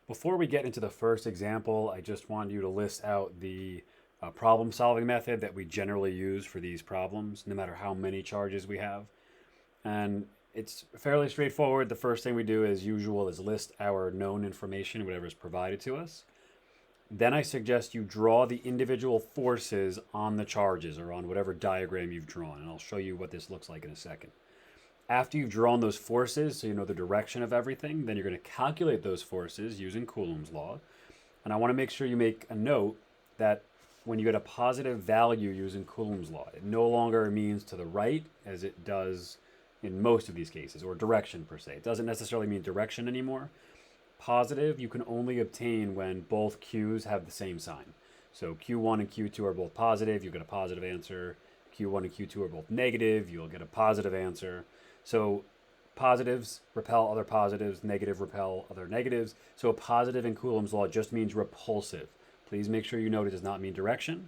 Before we get into the first example, I just want you to list out the problem solving method that we generally use for these problems, no matter how many charges we have. And it's fairly straightforward. The first thing we do, as usual, is list our known information, whatever is provided to us. Then I suggest you draw the individual forces on the charges or on whatever diagram you've drawn. And I'll show you what this looks like in a second. After you've drawn those forces, so you know the direction of everything, then you're going to calculate those forces using Coulomb's law. And I want to make sure you make a note that when you get a positive value using Coulomb's law, it no longer means to the right as it does in most of these cases, or direction per se. It doesn't necessarily mean direction anymore. Positive you can only obtain when both Q's have the same sign. So Q1 and Q2 are both positive, you get a positive answer. Q1 and Q2 are both negative, you'll get a positive answer. So positives repel other positives, negative repel other negatives. So a positive in Coulomb's law just means repulsive. Please make sure you note it does not mean direction.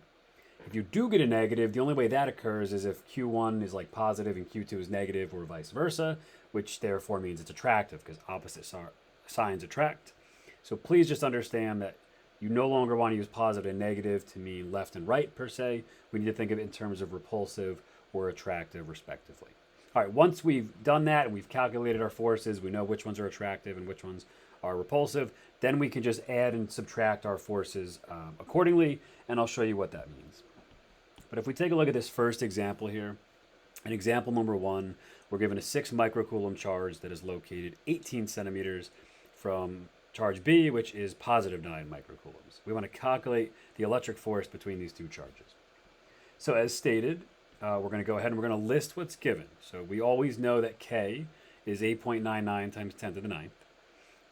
If you do get a negative, the only way that occurs is if Q1 is like positive and Q2 is negative, or vice versa, which therefore means it's attractive because opposite signs attract. So please just understand that you no longer want to use positive and negative to mean left and right per se. We need to think of it in terms of repulsive or attractive respectively. All right, once we've done that and we've calculated our forces, we know which ones are attractive and which ones are repulsive, then we can just add and subtract our forces accordingly, and I'll show you what that means. But if we take a look at this first example here, in example number 1, we're given a 6 microcoulomb charge that is located 18 centimeters from charge B, which is positive 9 microcoulombs. We want to calculate the electric force between these two charges. So as stated, we're going to go ahead and we're going to list what's given. So we always know that K is 8.99 times 10 to the 9th.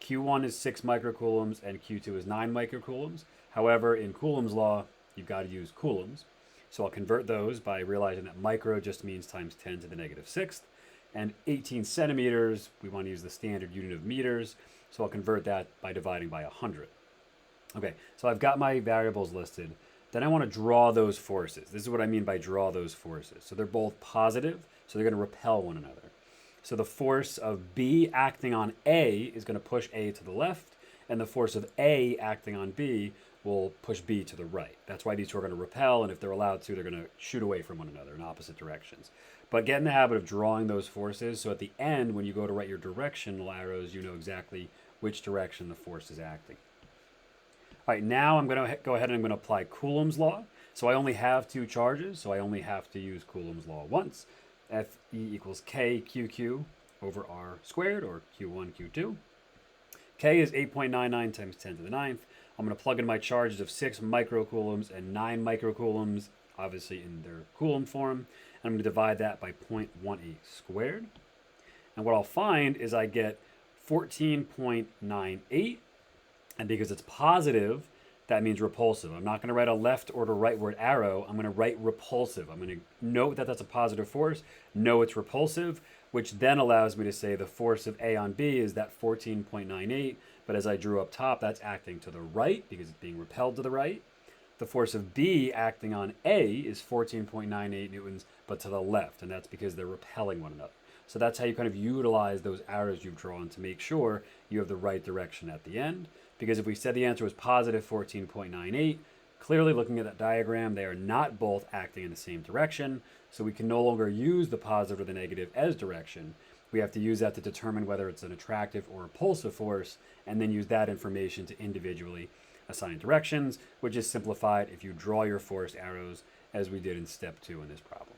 Q1 is 6 microcoulombs and Q2 is 9 microcoulombs. However, in Coulomb's law, you've got to use coulombs. So I'll convert those by realizing that micro just means times 10 to the negative 6th. And 18 centimeters, we want to use the standard unit of meters. So I'll convert that by dividing by 100. Okay, so I've got my variables listed. Then I want to draw those forces. This is what I mean by draw those forces. So they're both positive, so they're going to repel one another. So the force of B acting on A is going to push A to the left, and the force of A acting on B will push B to the right. That's why these two are going to repel, and if they're allowed to, they're going to shoot away from one another in opposite directions. But get in the habit of drawing those forces, so at the end, when you go to write your directional arrows, you know exactly which direction the force is acting. All right, now I'm going to go ahead and I'm going to apply Coulomb's law. So I only have 2 charges, so I only have to use Coulomb's law once. Fe equals K QQ over R squared, or Q1 Q2. K is 8.99 times 10 to the 9th. I'm going to plug in my charges of 6 microcoulombs and 9 microcoulombs, obviously in their Coulomb form. And I'm going to divide that by 0.18 squared. And what I'll find is I get 14.98. And because it's positive, that means repulsive. I'm not going to write a left or a rightward arrow. I'm going to write repulsive. I'm going to note that that's a positive force, know it's repulsive, which then allows me to say the force of A on B is that 14.98. But as I drew up top, that's acting to the right because it's being repelled to the right. The force of B acting on A is 14.98 newtons, but to the left, and that's because they're repelling one another. So that's how you kind of utilize those arrows you've drawn to make sure you have the right direction at the end. Because if we said the answer was positive 14.98, clearly looking at that diagram, they are not both acting in the same direction. So we can no longer use the positive or the negative as direction. We have to use that to determine whether it's an attractive or repulsive force, and then use that information to individually assign directions, which is simplified if you draw your force arrows as we did in step 2 in this problem.